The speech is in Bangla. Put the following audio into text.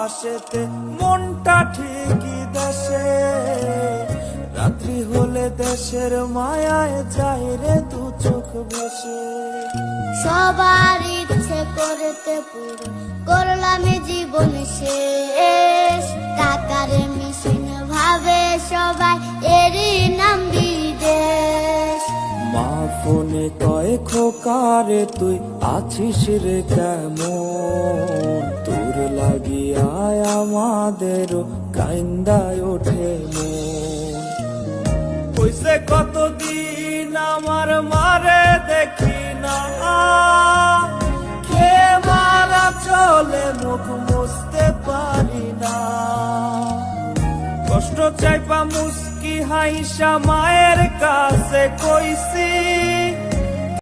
পাশেতে মনটা ঠিকই দেশে, রাত্রি হলে দেশের মায়ায় যায় রে দু চোখ ভেসে। সবার ইচ্ছে করতে পুরো করলাম জীবন শেষ, টাকার মেশিন ভাবে সবাই এরই নাম বিদেশ। মা ফোনে কয় খোকারে তুই আছিস রে কেমন, তোর লাগিয়া আমাদেরও কাইন্দায় ওঠে মন। কইছে কতদিন আমার মারে দেখি না, কে মারা চলে মুখ মুছতে পারি না। কষ্ট চাইপা মুস্কি হাইসা মায়ের কাছে কইছি,